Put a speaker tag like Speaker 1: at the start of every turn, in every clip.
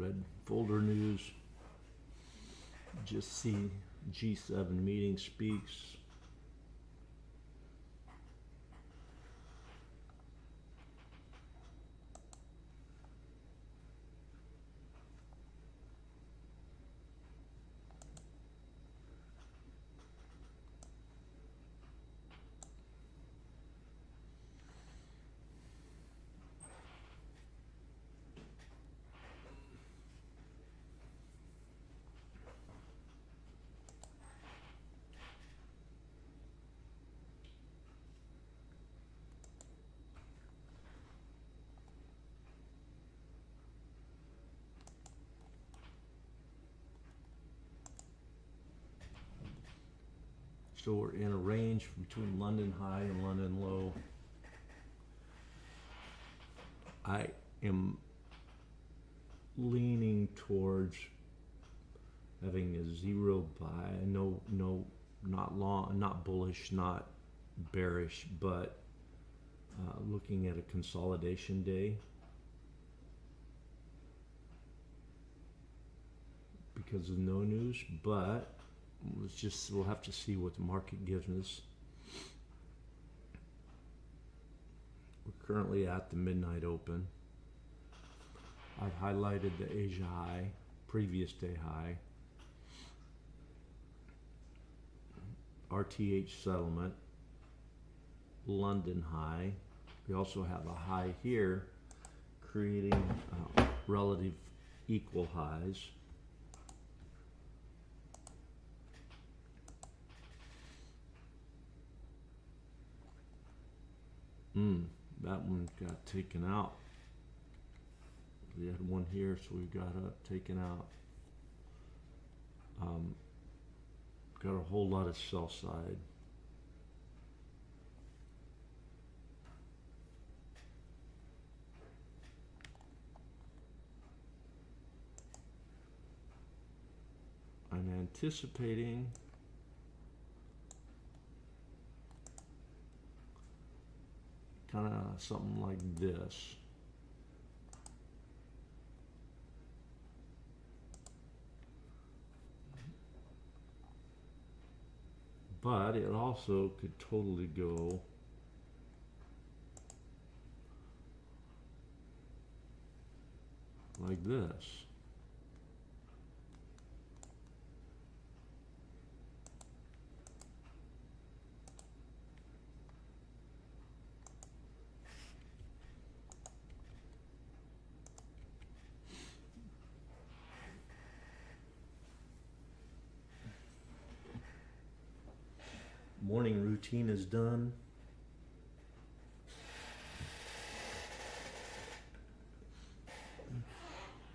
Speaker 1: good. Folder news. Just see G7 meeting speaks. So we're in a range between London high and London low. I am leaning towards having a zero buy. No, not long, not bullish, not bearish, but looking at a consolidation day because of no news. But we'll have to see what the market gives us. We're currently at the midnight open. I've highlighted the Asia high, previous day high, RTH settlement, London high. We also have a high here, creating relative equal highs. That one got taken out. We had one here, so we got it taken out. Got a whole lot of sell side. I'm anticipating kind of something like this. But it also could totally go like this. Morning routine is done.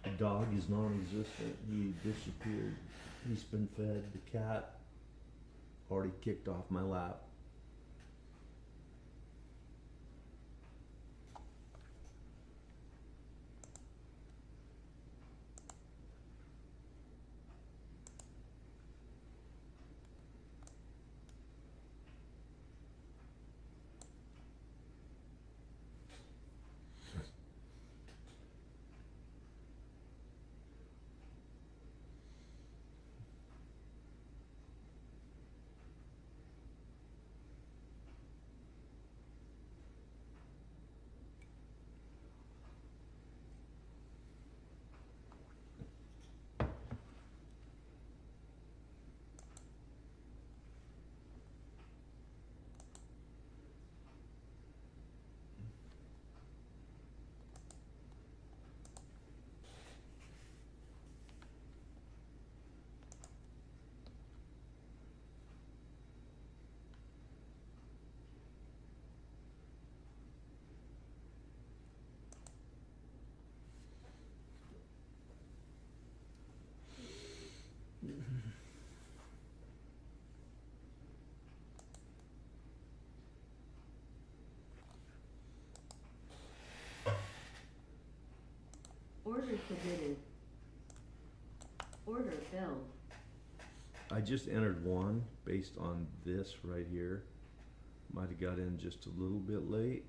Speaker 1: The dog is non-existent. He disappeared. He's been fed. The cat already kicked off my lap.
Speaker 2: Order submitted. Order filled.
Speaker 1: I just entered one based on this right here. Might have got in just a little bit late.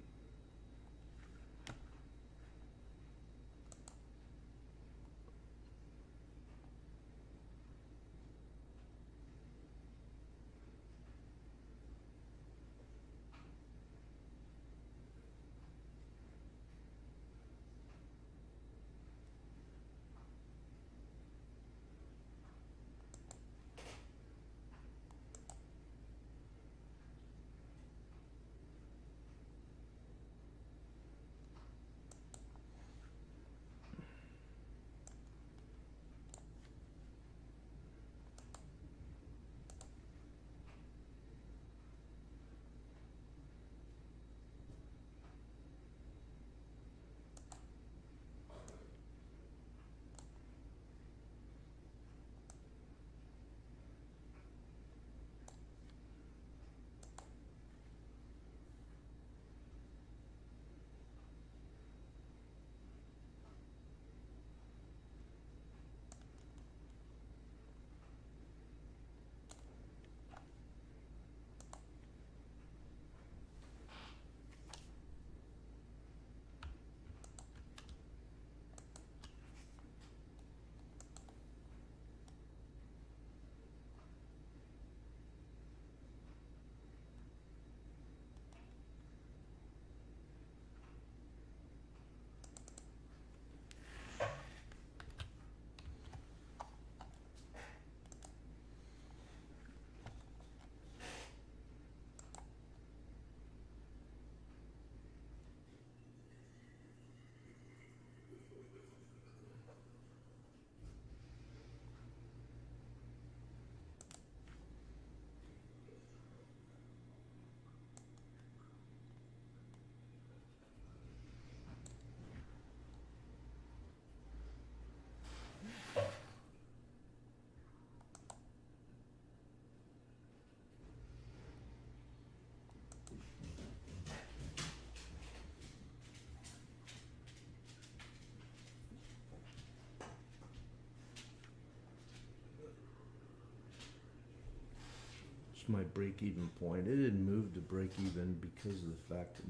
Speaker 1: Here's my break-even point. It didn't move to break-even because of the fact that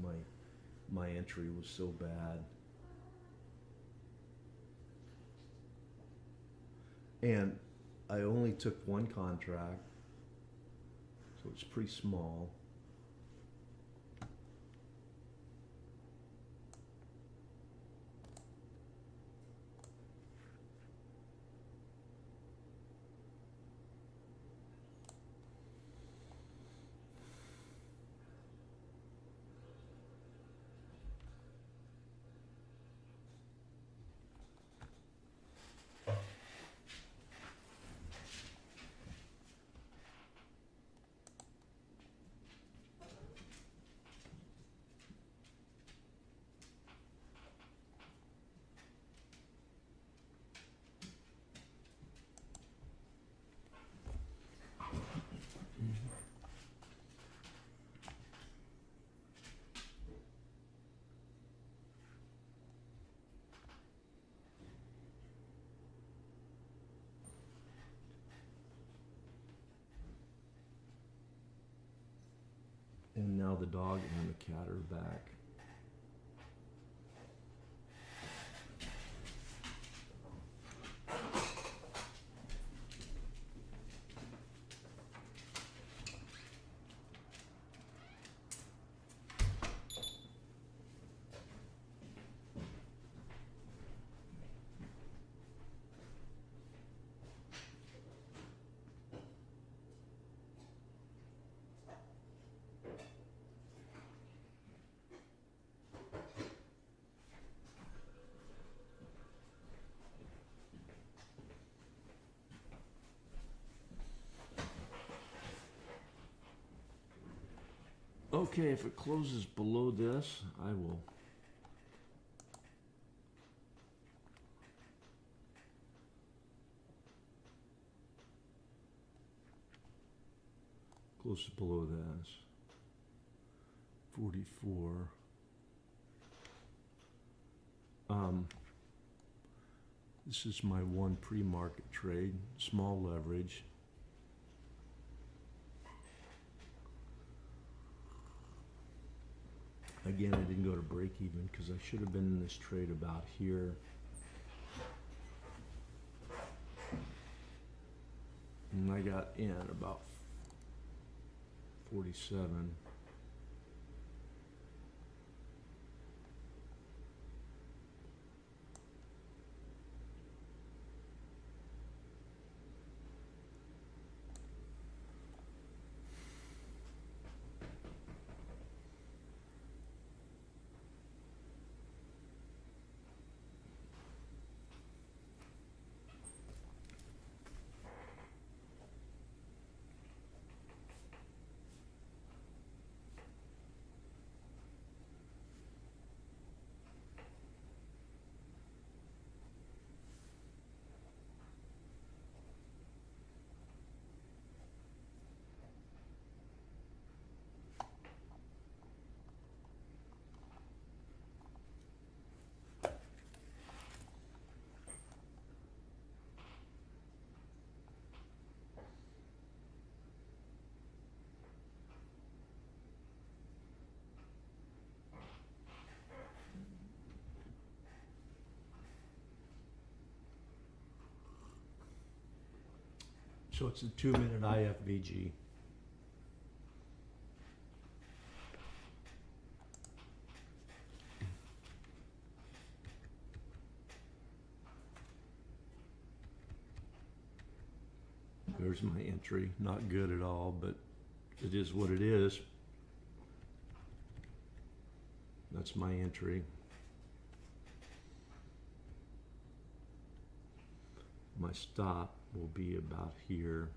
Speaker 1: my entry was so bad. And I only took one contract, so it's pretty small. And now the dog and the cat are back. Okay, if it closes below this, I will close it below this. 44. This is my one pre-market trade, small leverage. Again, I didn't go to break even because I should have been in this trade about here. And I got in about 47. So it's a 2-minute IFVG. There's my entry. Not good at all, but it is what it is. That's my entry. My stop will be about here.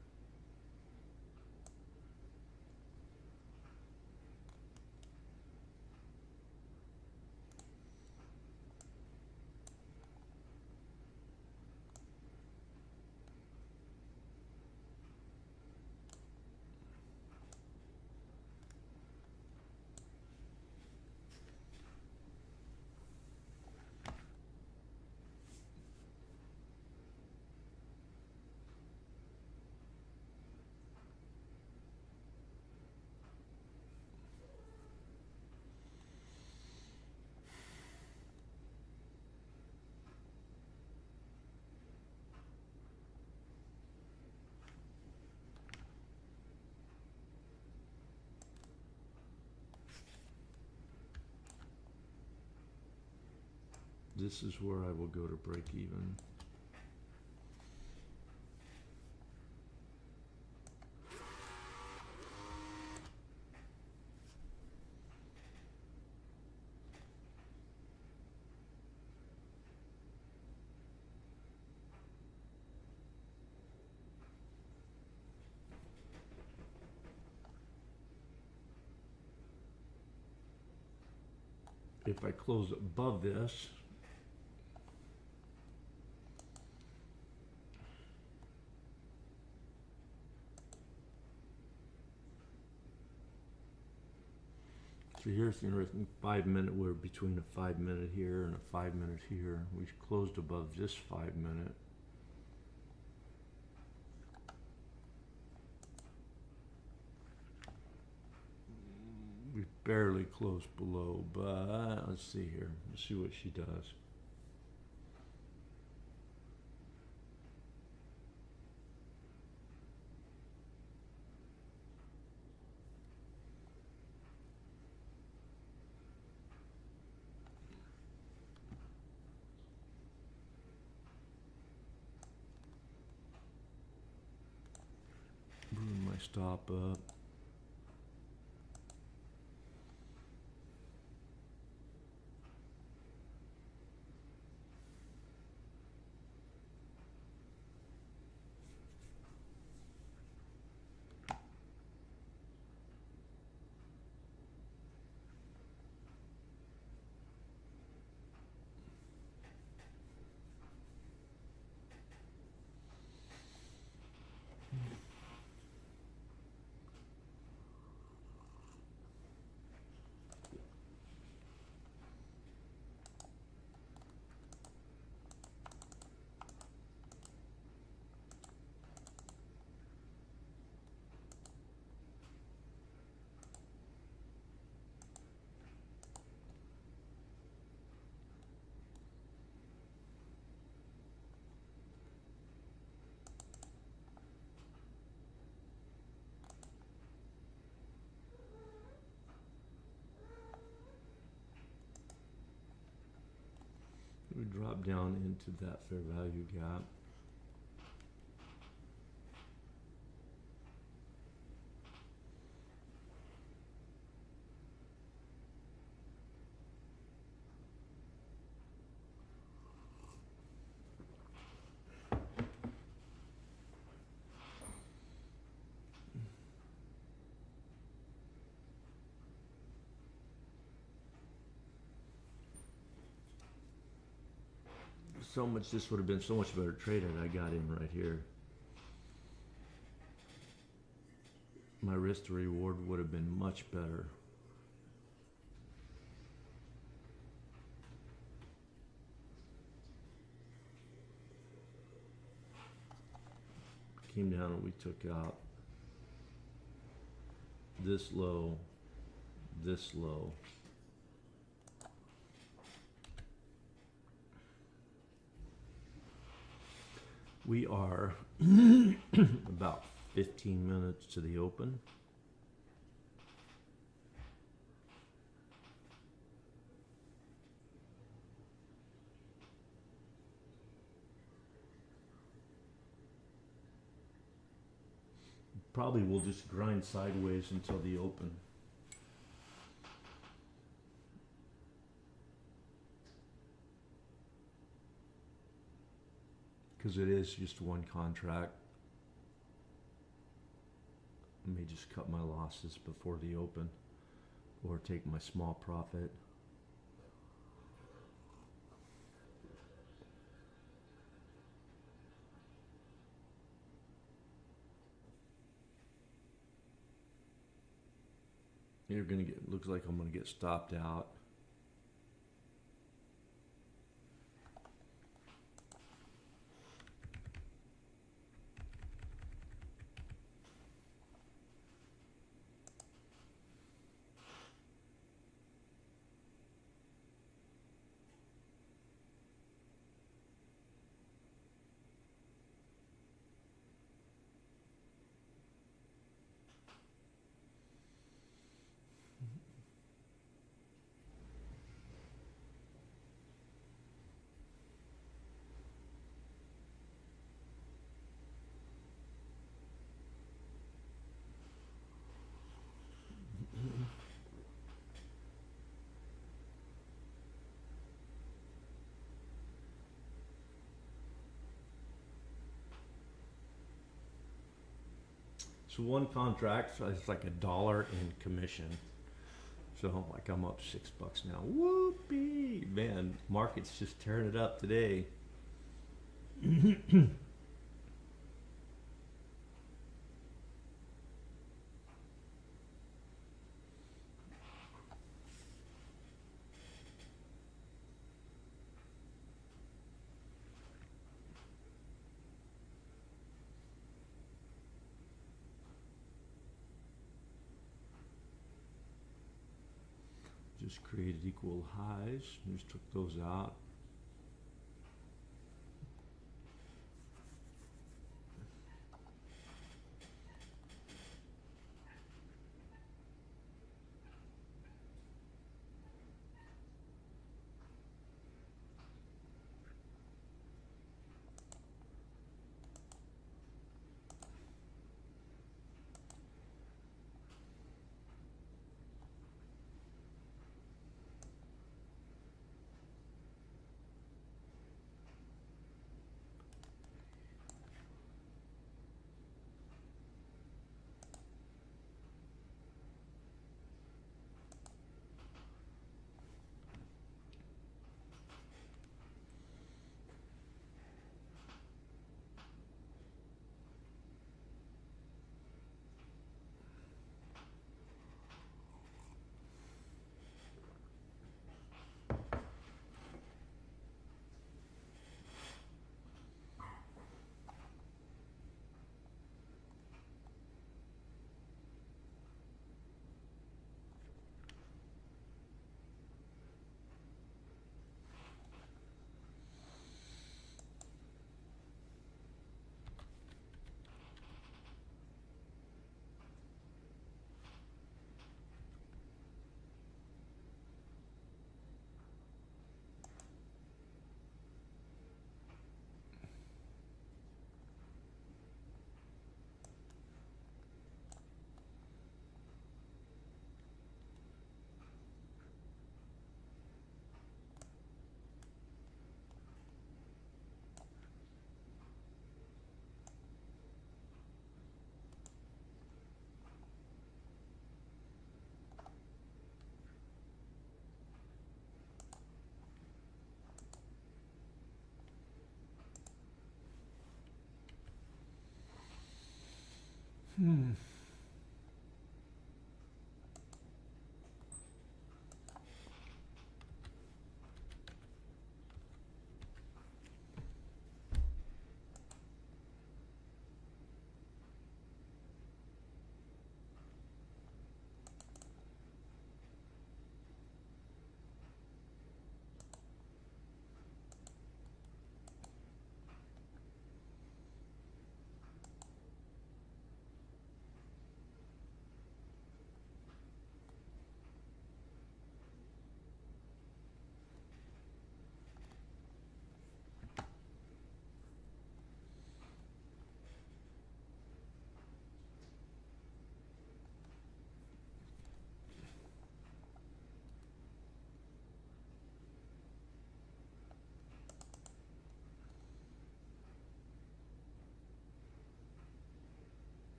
Speaker 1: This is where I will go to break even. If I close above this, so here's the interesting 5 minute, we're between a 5 minute here and a 5 minute here. We closed above this 5 minute. We barely closed below, but let's see here. Let's see what she does. Bring my stop up. We drop down into that fair value gap. So much, this would have been so much better trade had I got in right here. My risk to reward would have been much better. Came down and we took out this low, this low. We are about 15 minutes to the open. Probably we'll just grind sideways until the open. Because it is just one contract. I may just cut my losses before the open or take my small profit. You're gonna get, looks like I'm gonna get stopped out. So one contract, so it's like $1 in commission. So like I'm up $6 now. Whoopee! Man, market's just tearing it up today. Just created equal highs. Just took those out.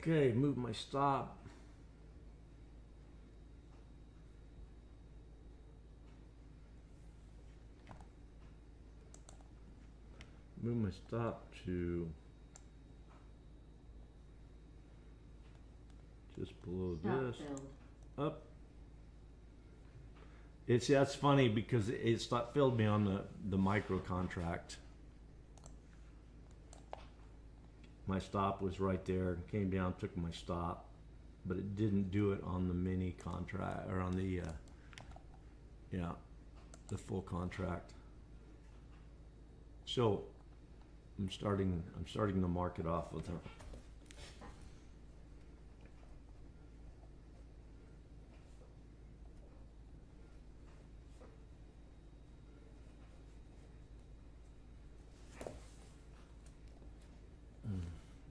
Speaker 1: Okay, move my stop. move my stop to just below
Speaker 2: Stop
Speaker 1: this.
Speaker 2: filled.
Speaker 1: Up. That's funny because it stop filled me on the micro contract. My stop was right there, came down, took my stop, but it didn't do it on the mini contract or on the the full contract. So I'm starting to mark it off with her.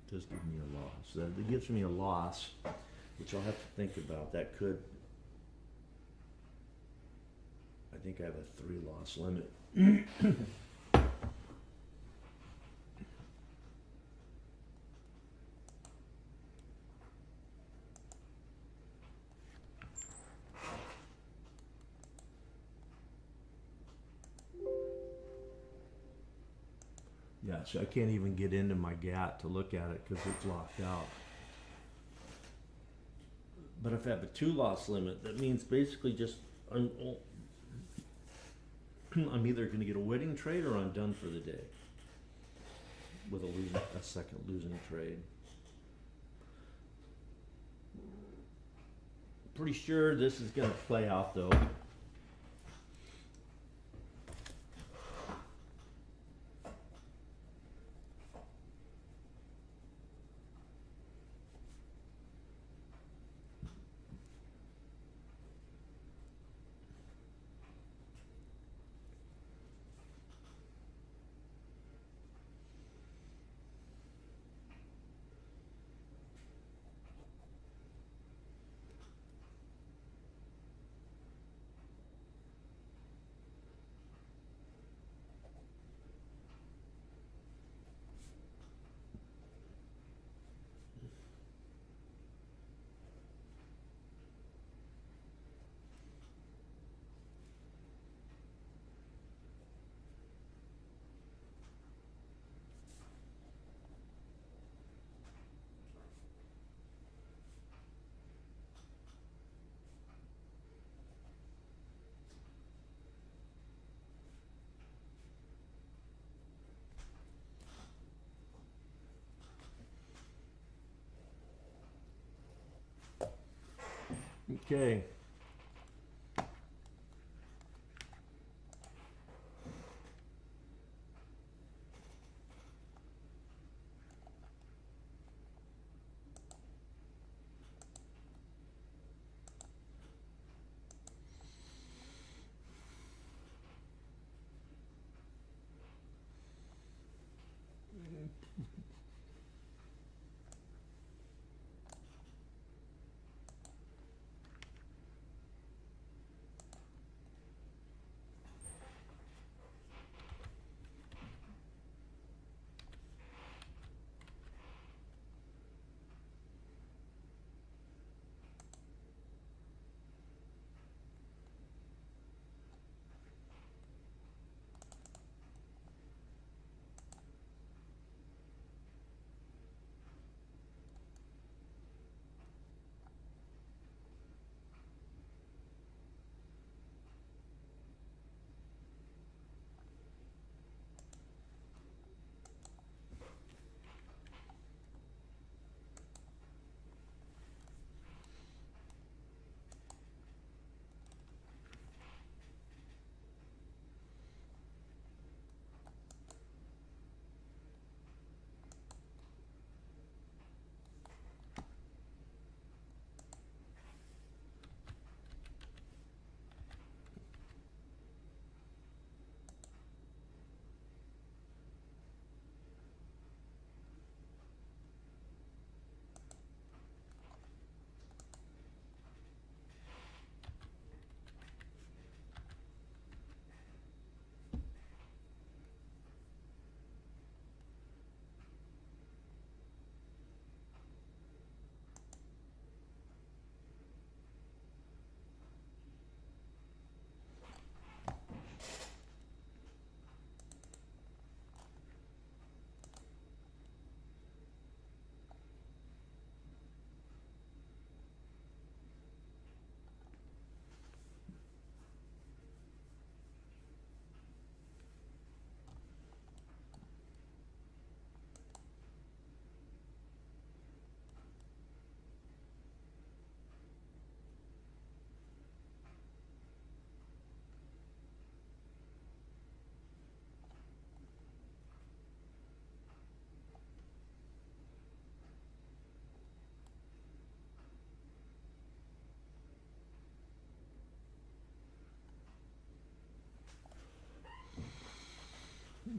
Speaker 1: Does give me a loss. That gives me a loss, which I'll have to think about. That could. I think I have a 3 loss limit. Yeah, so I can't even get into my GAT to look at it because it's locked out. But if I have a 2 loss limit, that means basically just I'm either going to get a winning trade or I'm done for the day with a second losing trade. Pretty sure this is going to play out though. Okay.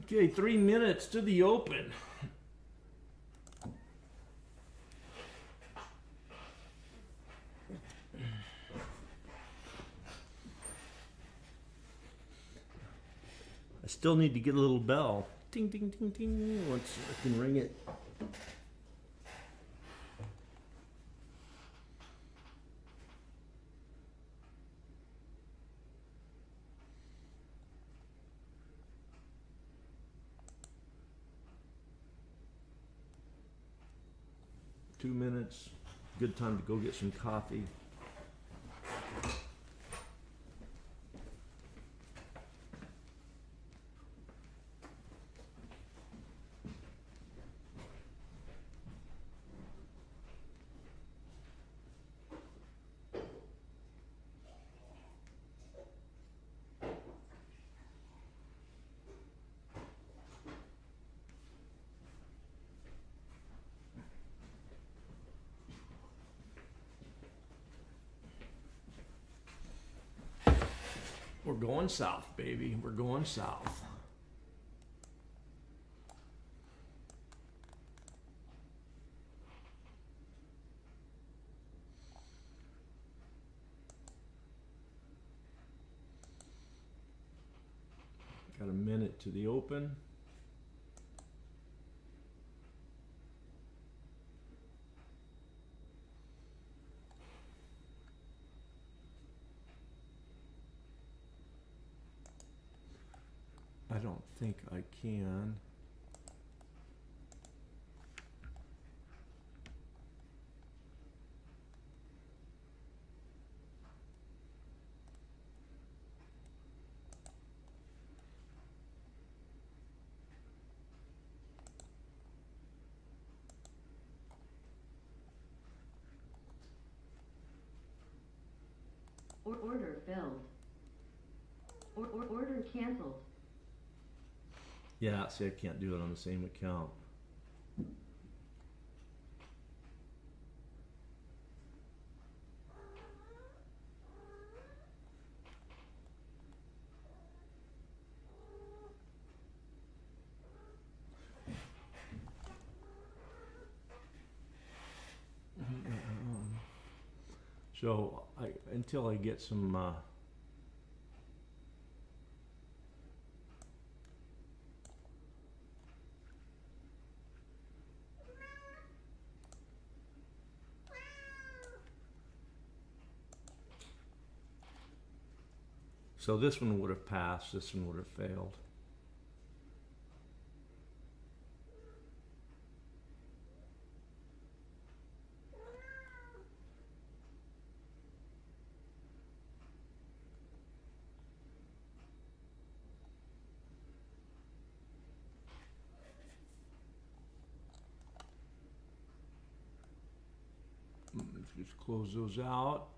Speaker 1: Okay, 3 minutes to the open. I still need to get a little bell. Ding, ding, ding, ding. Once I can ring it. Two minutes. Good time to go get some coffee. We're going south, baby. We're going south. Got a minute to the open. I don't think I can.
Speaker 2: Order filled. Order canceled.
Speaker 1: Yeah, see, I can't do it on the same account. So until I get some so this one would have passed, this one would have failed. Let's just close those out.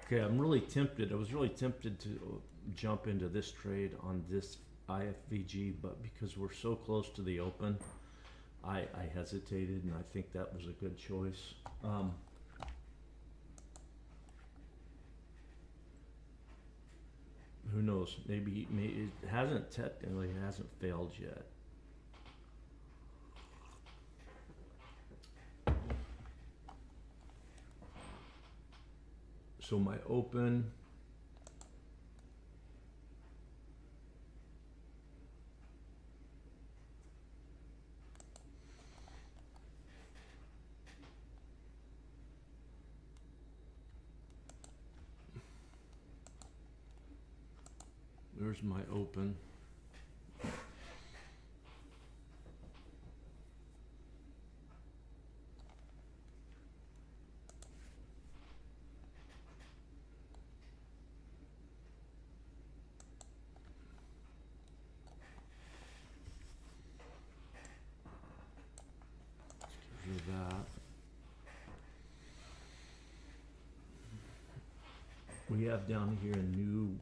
Speaker 1: Okay, I'm really tempted. I was really tempted to jump into this trade on this IFVG, but because we're so close to the open, I hesitated, and I think that was a good choice. Who knows? Maybe it hasn't technically hasn't failed yet. So my open, There's my open. Let's get rid of that. We have down here a new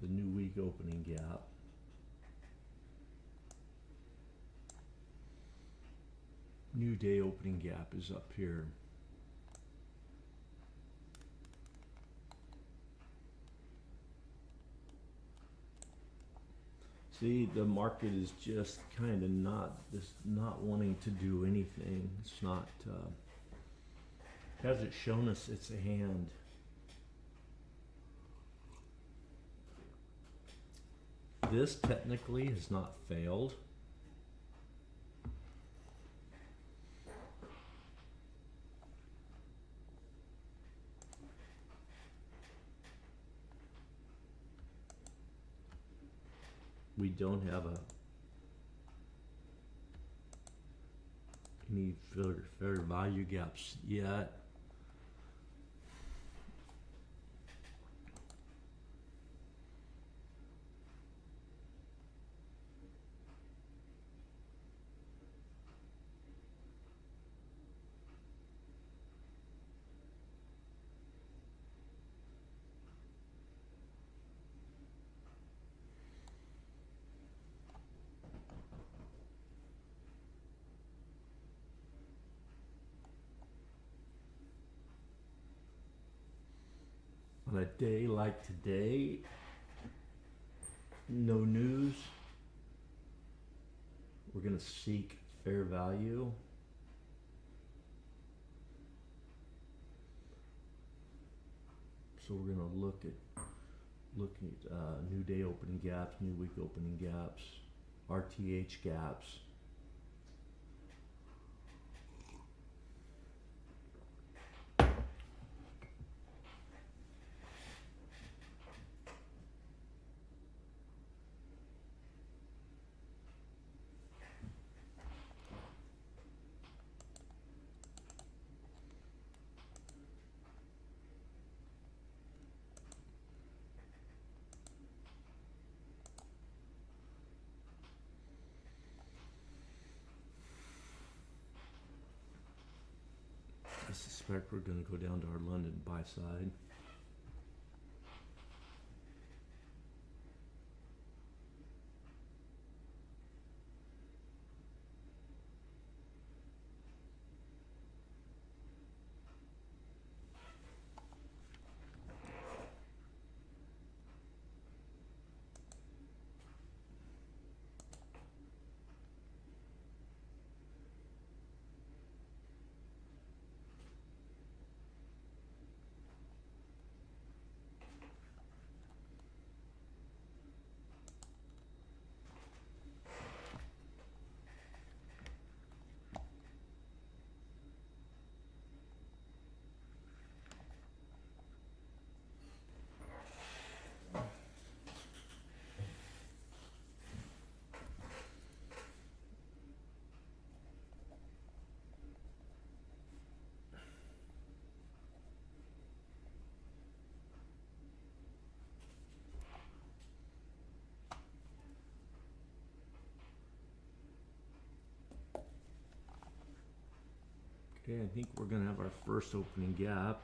Speaker 1: the new week opening gap. New day opening gap is up here. See, the market is just kind of not wanting to do anything. It's not, hasn't shown us it's a hand. This technically has not failed. We don't have any fair value gaps yet. On a day like today, no news, we're going to seek fair value. So we're going to look at new day opening gaps, new week opening gaps, RTH gaps. I suspect we're going to go down to our London buy side. Okay, I think we're going to have our first opening gap.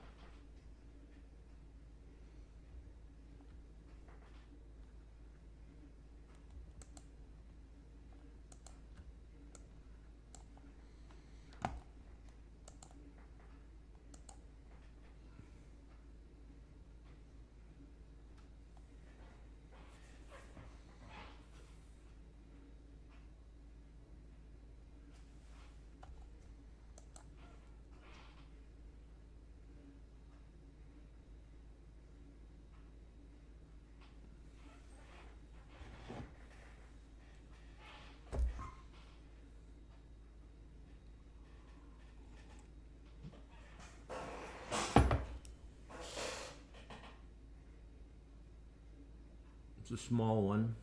Speaker 1: It's a small one.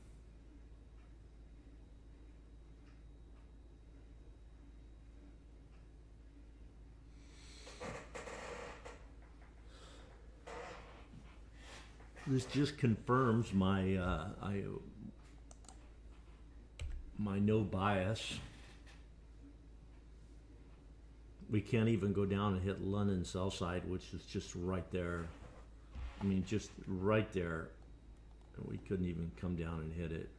Speaker 1: This just confirms my my no bias. We can't even go down and hit London sell side, which is just right there. I mean, just right there. We couldn't even come down and hit it.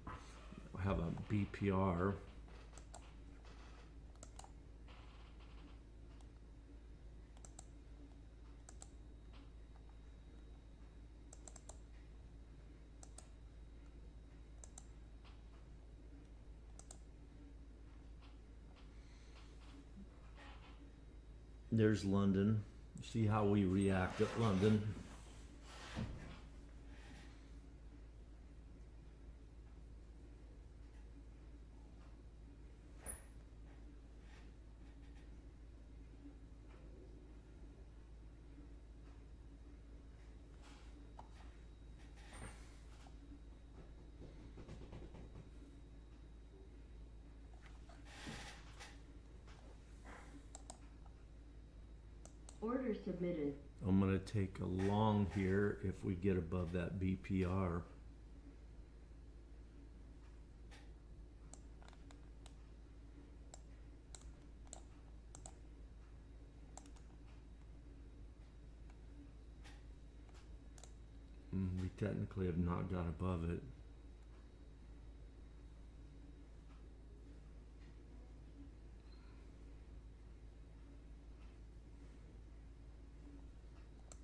Speaker 1: I have a BPR. There's London. See how we react at London.
Speaker 2: Order submitted.
Speaker 1: I'm going to take a long here if we get above that BPR. We technically have not got above it.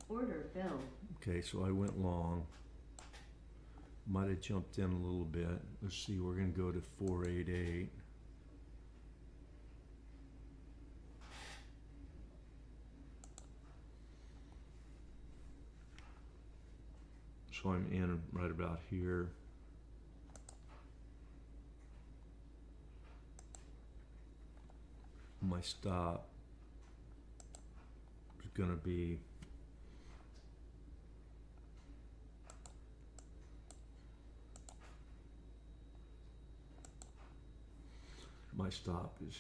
Speaker 2: Order filled.
Speaker 1: Okay, so I went long. Might have jumped in a little bit. Let's see, we're going to go to 488. So I'm in right about here. My stop is going to be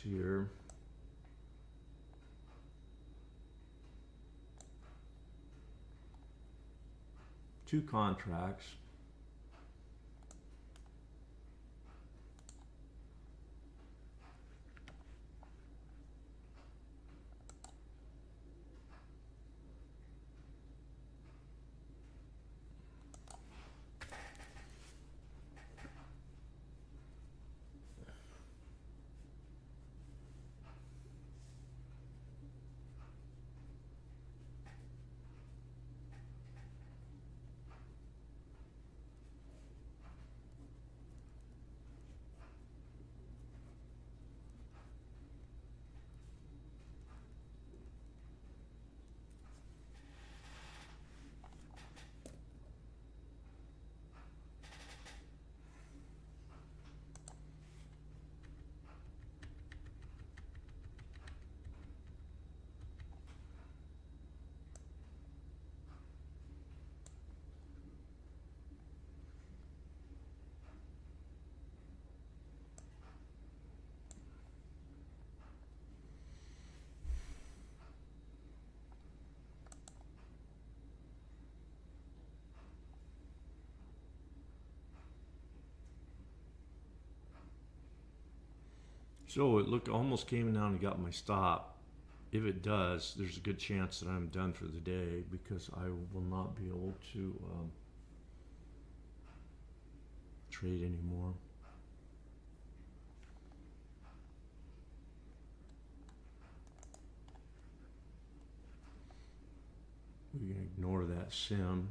Speaker 1: here. Two contracts. So it almost came down and got my stop. If it does, there's a good chance that I'm done for the day because I will not be able to trade anymore. We can ignore that sim.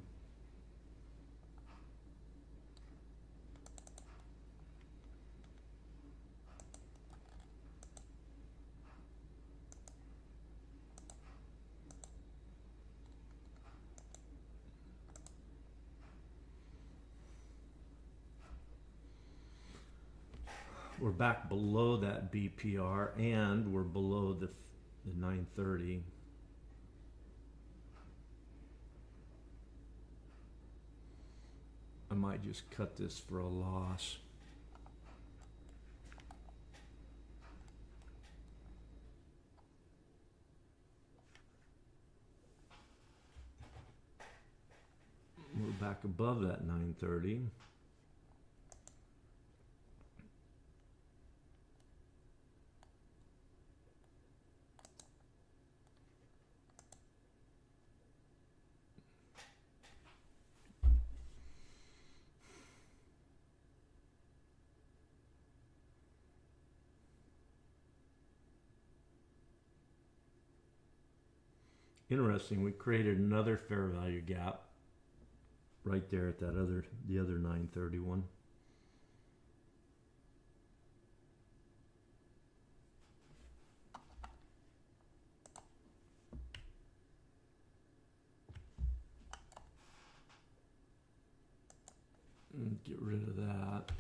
Speaker 1: we're back below that BPR and we're below the 930. I might just cut this for a loss. We're back above that 930. Interesting, we created another fair value gap right there at the other 931. Get rid of that.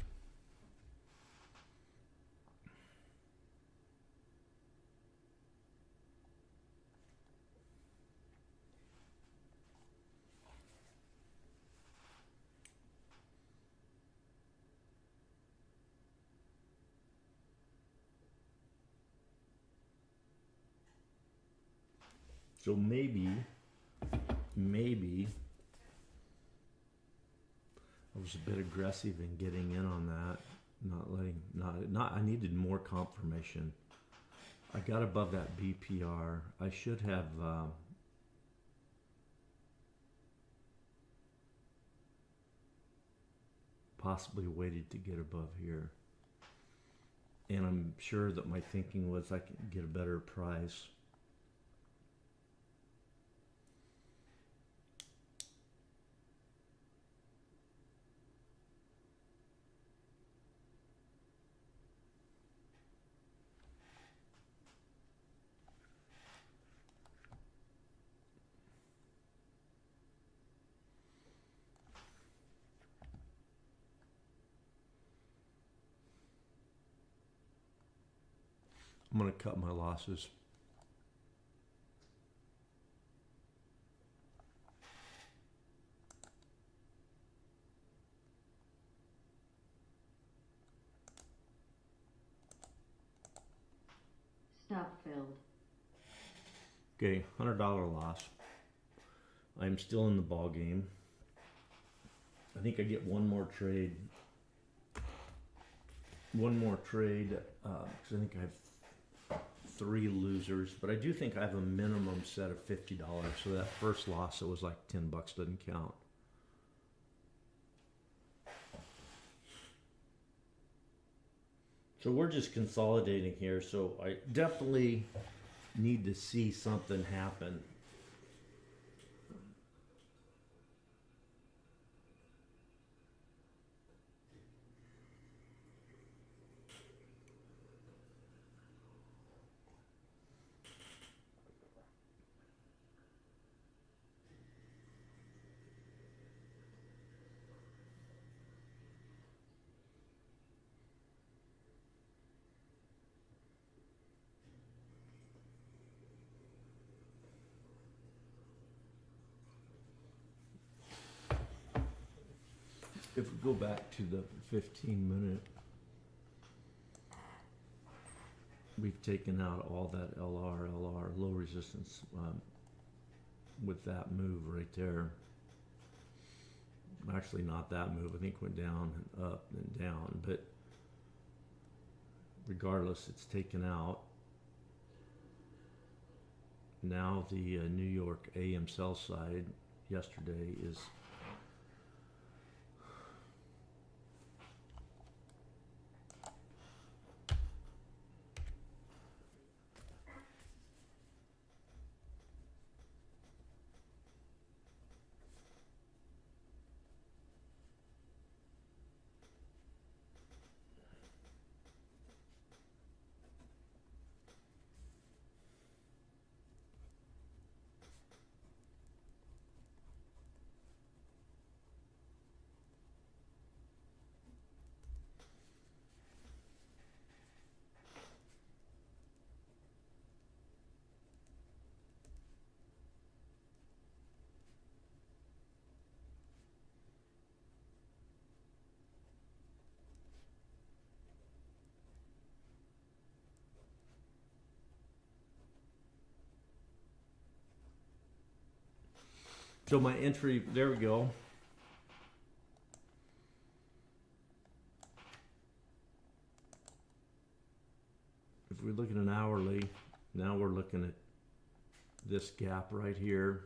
Speaker 1: So maybe I was a bit aggressive in getting in on that, I needed more confirmation. I got above that BPR. I should have possibly waited to get above here. And I'm sure that my thinking was I could get a better price. I'm going to cut my losses.
Speaker 2: Stop filled.
Speaker 1: Okay, $100 loss. I'm still in the ball game. I think I get one more trade. Because I think I have 3 losers, but I do think I have a minimum set of $50. So that first loss, it was like $10 doesn't count. So we're just consolidating here. So I definitely need to see something happen. If we go back to the 15-minute, we've taken out all that LR, low resistance with that move right there. Actually, not that move. I think went down and up and down, but regardless, it's taken out. Now the New York AM sell side yesterday is So my entry, there we go. If we look at an hourly, now we're looking at this gap right here.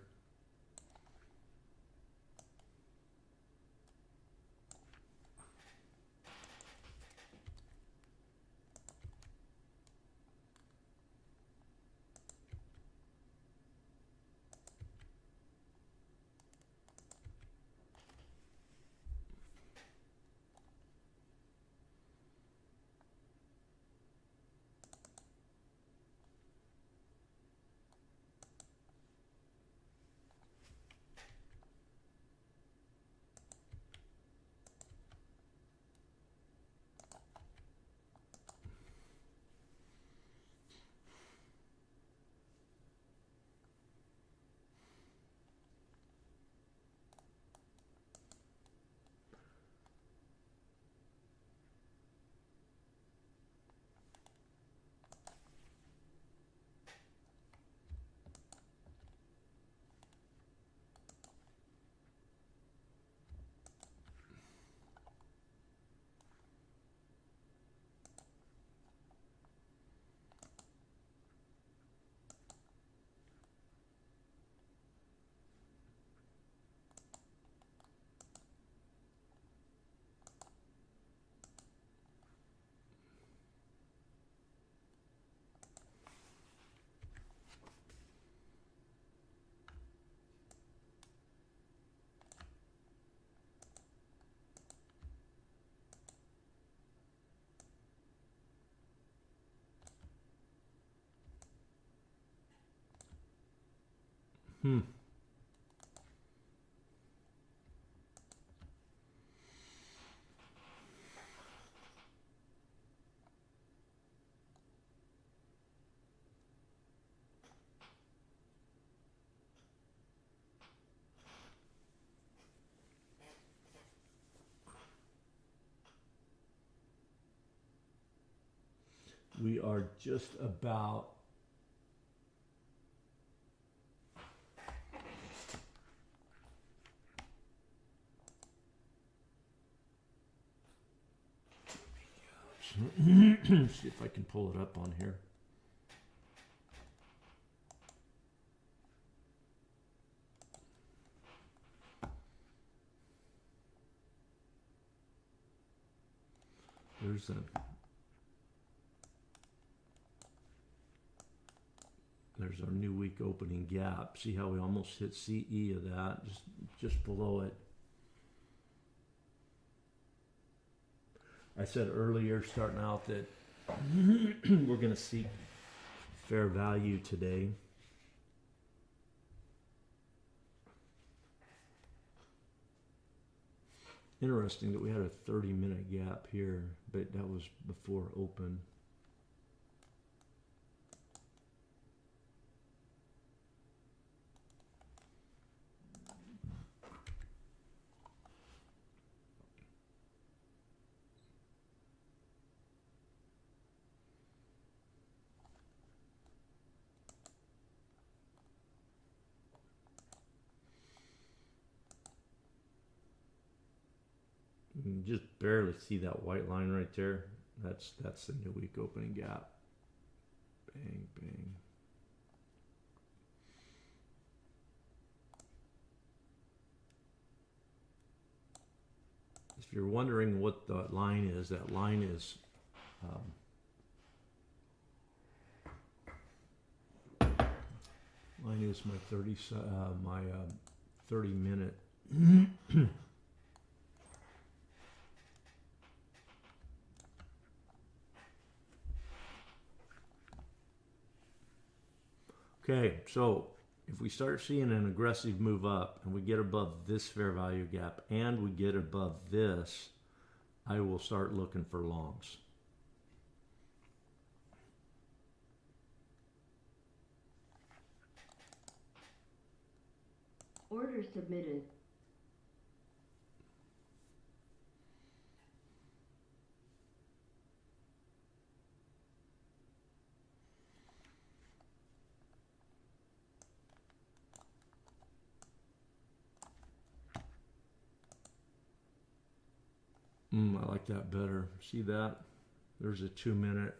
Speaker 1: We are just about see if I can pull it up on here. There's our new week opening gap. See how we almost hit CE of that, just below it. I said earlier, starting out, that we're going to seek fair value today. Interesting that we had a 30-minute gap here, but that was before open. You can just barely see that white line right there. That's the new week opening gap. Bang, bang. If you're wondering what the line is, that line is my 30-minute. Okay, so if we start seeing an aggressive move up and we get above this fair value gap and we get above this, I will start looking for longs.
Speaker 2: Order submitted.
Speaker 1: I like that better. See that? There's a 2-minute.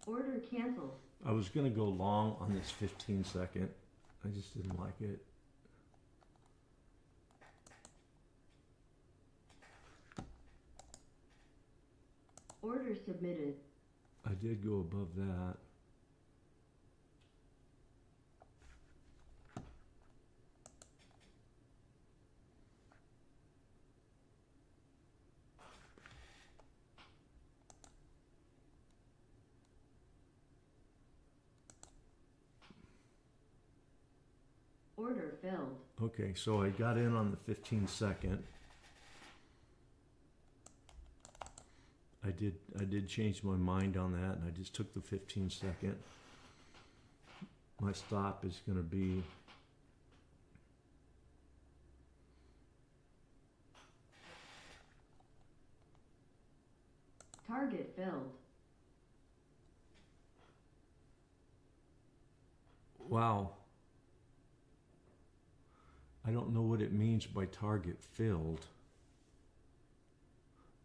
Speaker 2: Order canceled.
Speaker 1: I was gonna go long on this 15-second. I just didn't like it.
Speaker 2: Order submitted.
Speaker 1: I did go above that.
Speaker 2: Order filled.
Speaker 1: Okay, so I got in on the 15-second. I did change my mind on that, and I just took the 15-second. My stop is going to be
Speaker 2: Target filled.
Speaker 1: wow. I don't know what it means by target filled.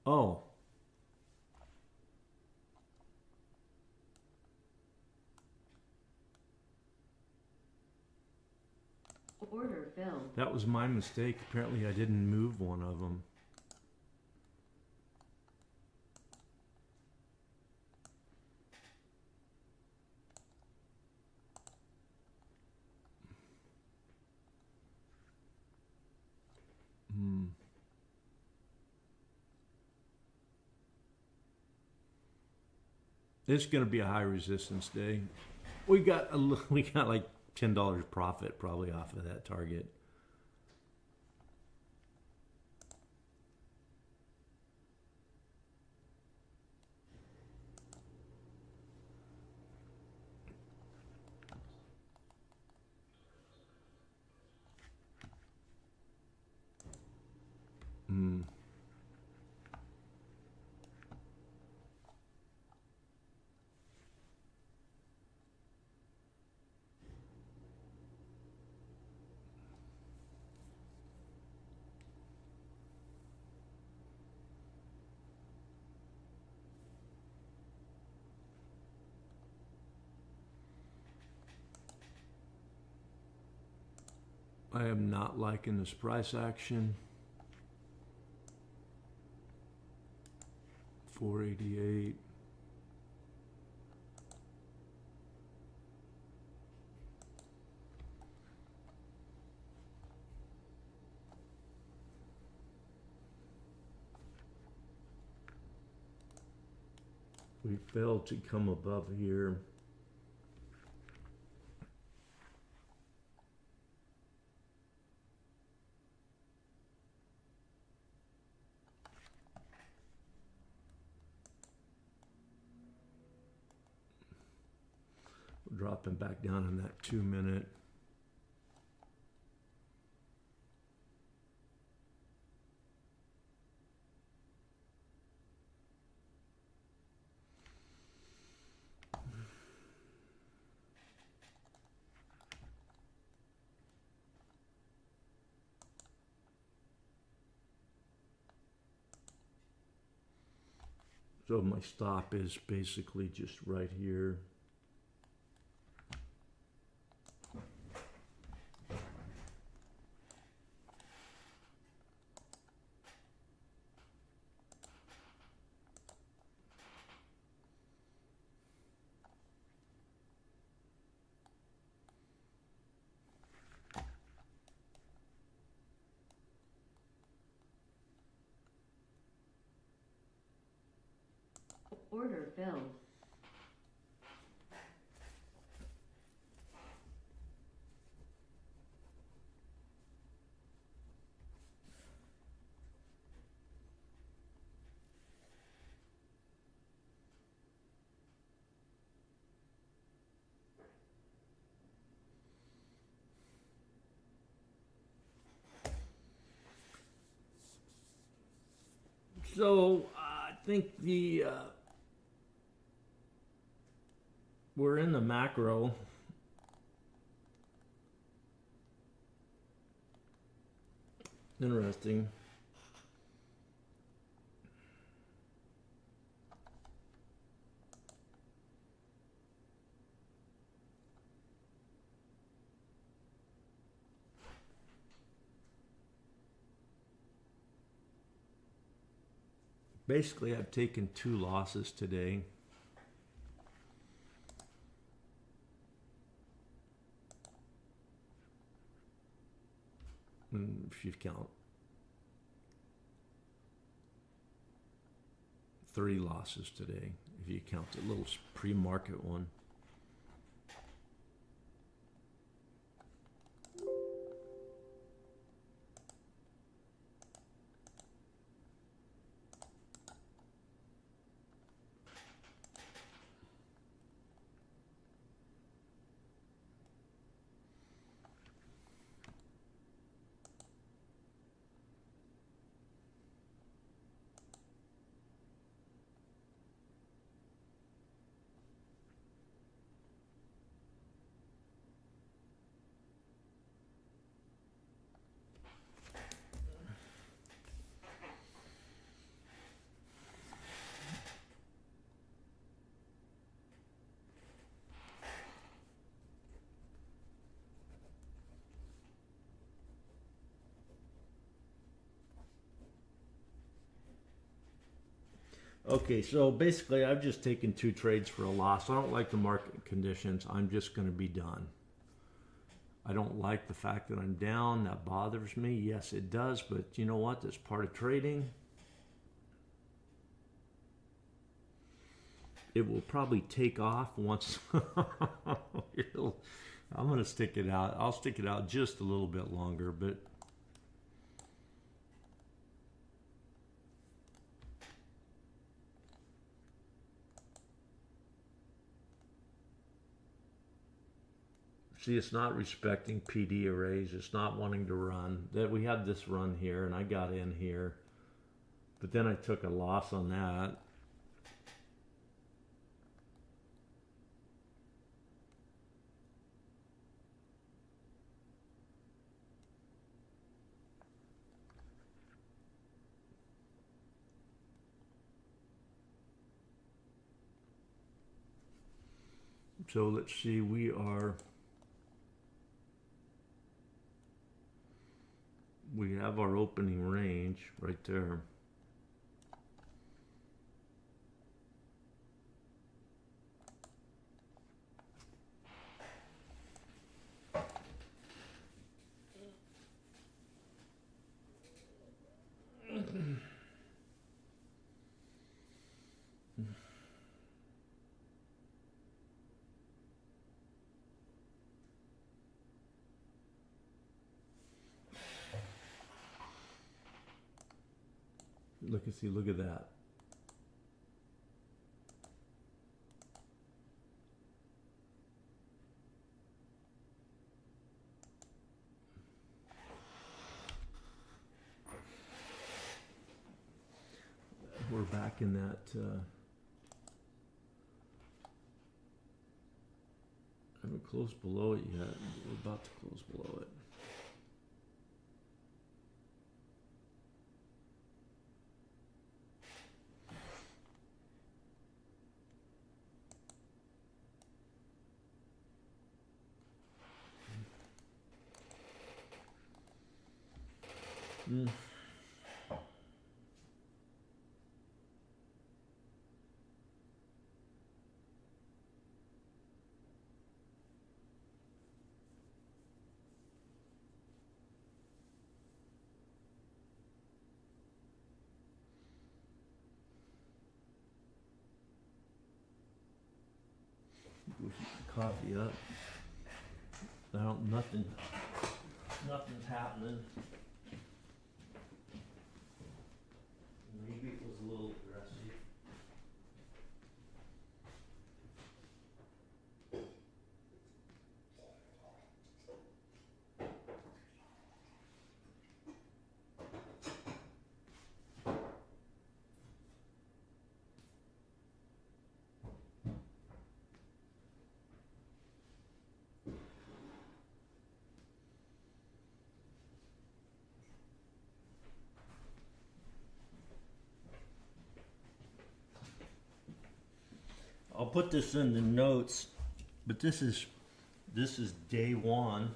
Speaker 1: Oh,
Speaker 2: Order filled.
Speaker 1: that was my mistake. Apparently I didn't move one of them. It's going to be a high resistance day. We got like $10 profit probably off of that target. I am not liking this price action. 488. We failed to come above here. dropping back down in that 2 minute. So my stop is basically just right here.
Speaker 2: Order filled.
Speaker 1: So I think we're in the macro. Interesting. Basically, I've taken 2 losses today. If you count 3 losses today, if you count the little pre-market one. Okay, so basically I've just taken 2 trades for a loss. I don't like the market conditions. I'm just going to be done. I don't like the fact that I'm down. That bothers me. Yes, it does, but you know what? That's part of trading. It will probably take off once. I'm going to stick it out. I'll stick it out just a little bit longer, but see, it's not respecting PD arrays. It's not wanting to run. That we had this run here, and I got in here, but then I took a loss on that. So let's see, we have our opening range right there. Look at that. tracking that. I haven't closed below it yet. We're about to close below it. Mm. Go heat the coffee up. Nothing's happening. Maybe it was a little aggressive. I'll put this in the notes, but this is day one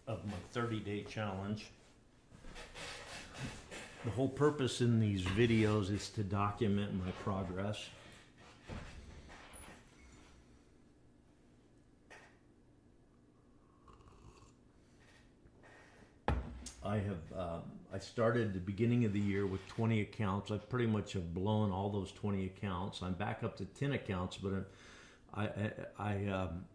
Speaker 1: of my 30-day challenge. The whole purpose in these videos is to document my progress. I started at the beginning of the year with 20 accounts. I pretty much have blown all those 20 accounts. I'm back up to 10 accounts, but I'm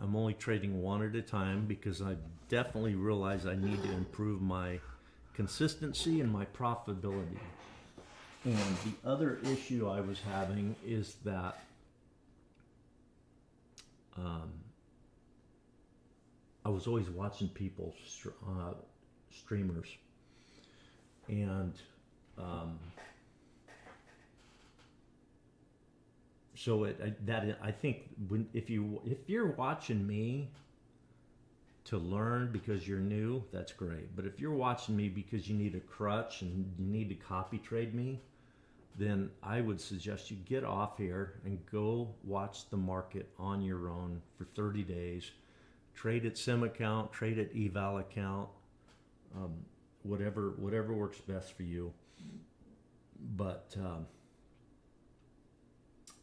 Speaker 1: only trading one at a time because I definitely realize I need to improve my consistency and my profitability. And the other issue I was having is that I was always watching people, streamers, and so I think if you're watching me to learn because you're new, that's great. But if you're watching me because you need a crutch and you need to copy trade me, then I would suggest you get off here and go watch the market on your own for 30 days. Trade at sim account, trade at eval account, whatever works best for you. But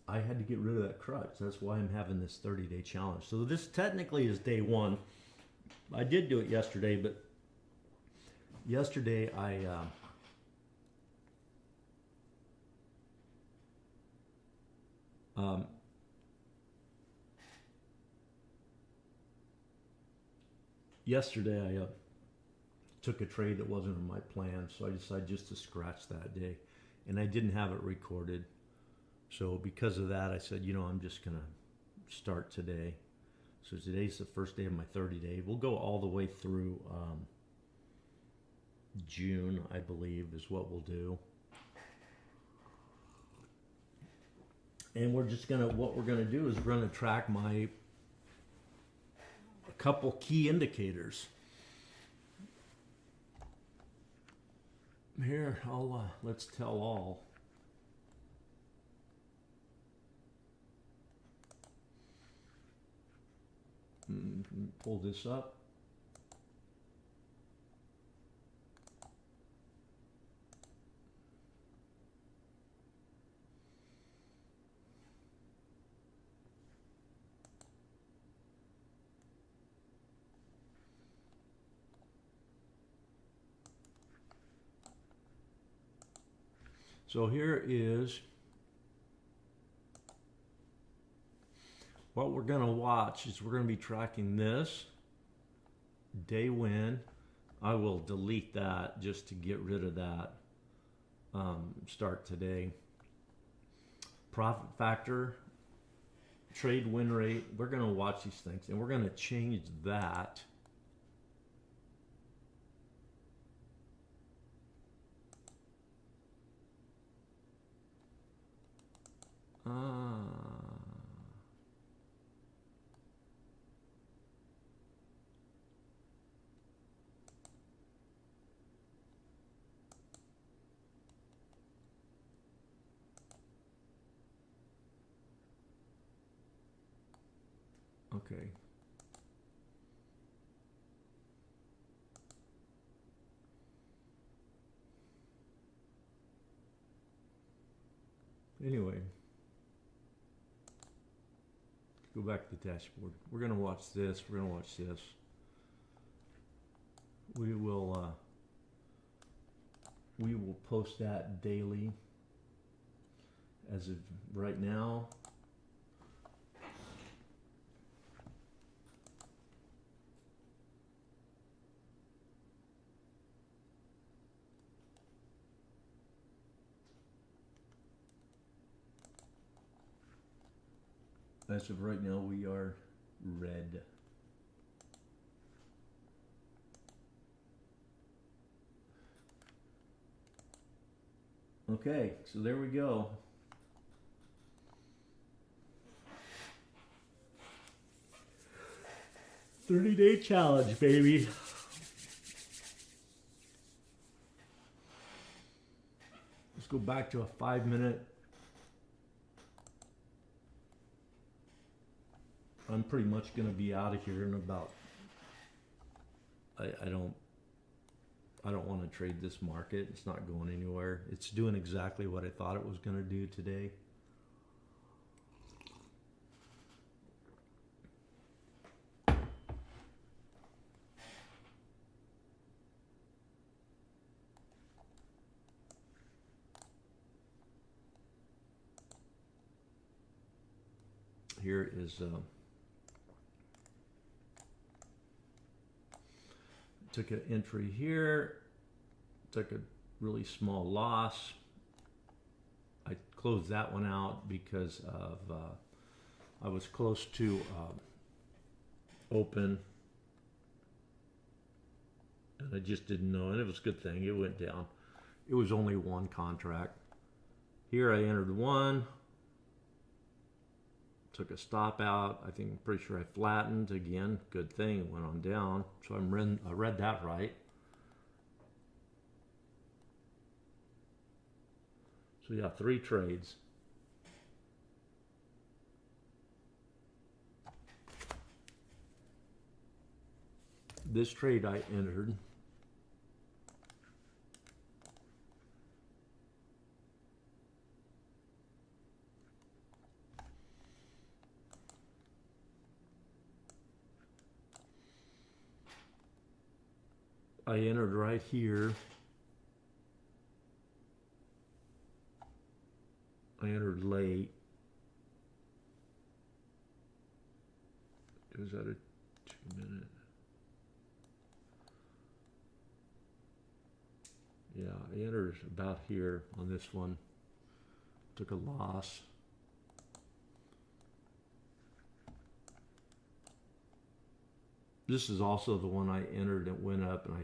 Speaker 1: I had to get rid of that crutch. That's why I'm having this 30-day challenge. So this technically is day one. I did do it yesterday, but yesterday yesterday I took a trade that wasn't in my plan, so I decided just to scratch that day, and I didn't have it recorded. So because of that, I said, I'm just gonna start today. So today's the first day of my 30-day. We'll go all the way through June, I believe, is what we'll do. And what we're gonna do is we're gonna track a couple key indicators. Here, let's tell all. Pull this up. So here is what we're going to watch. We're going to be tracking this day win. I will delete that just to get rid of that. Start today. Profit factor, trade win rate. We're going to watch these things, and we're going to change that Okay. Anyway, go back to the dashboard. We're gonna watch this. We're gonna watch this. We will post that daily. As of right now, we are red. Okay, so there we go. $30-day challenge, baby. Let's go back to a 5-minute. I'm pretty much going to be out of here in about. I don't want to trade this market. It's not going anywhere. It's doing exactly what I thought it was going to do today. Here is took an entry here, took a really small loss. I closed that one out because of I was close to open, and I just didn't know, and it was a good thing it went down. It was only one contract. Here I entered one, took a stop out. I think I'm pretty sure I flattened again. Good thing it went on down. So I read that right. So yeah, 3 trades. This trade I entered. I entered right here. I entered late. Is that a 2-minute? Yeah, I entered about here on this one. Took a loss. This is also the one I entered and went up, and I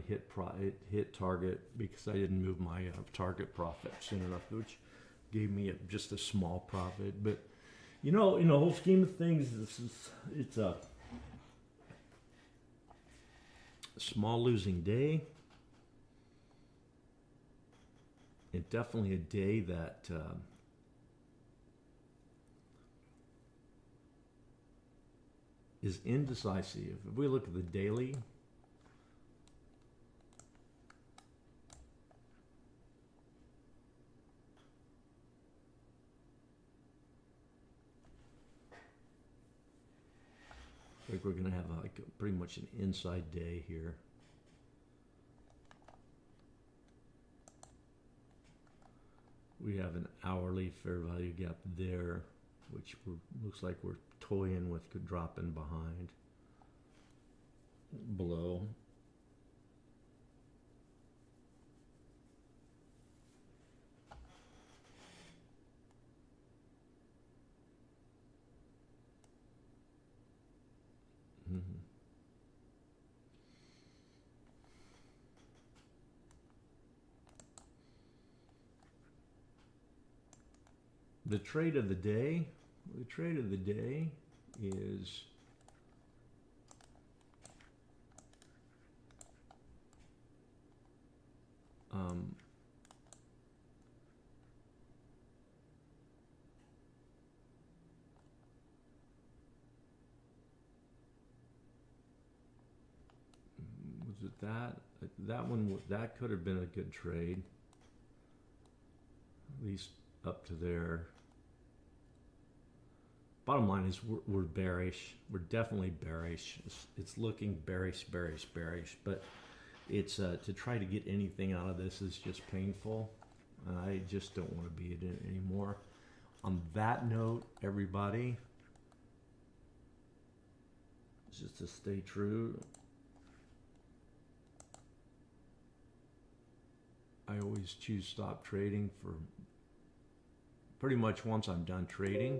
Speaker 1: it hit target because I didn't move my target profit soon enough, which gave me just a small profit. But you know, in the whole scheme of things, it's a small losing day. It's definitely a day that is indecisive. If we look at the daily, I think we're going to have like pretty much an inside day here. We have an hourly fair value gap there, which looks like we're toying with dropping behind below. The trade of the day is that one, that could have been a good trade. At least up to there. Bottom line is we're bearish. We're definitely bearish. It's looking bearish, but it's to try to get anything out of this is just painful. I just don't want to be in it anymore. On that note, everybody, just to stay true, I always choose stop trading for pretty much once I'm done trading.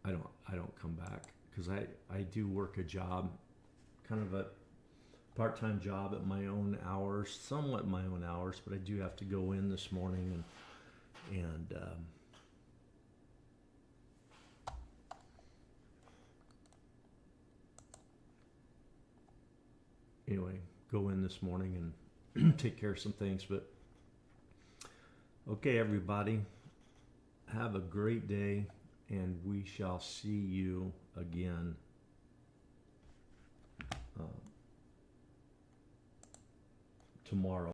Speaker 1: I don't come back because I do work a job, kind of a part-time job at my own hours, somewhat my own hours, but I do have to go in this morning and anyway, go in this morning and take care of some things. But okay, everybody, have a great day, and we shall see you again tomorrow.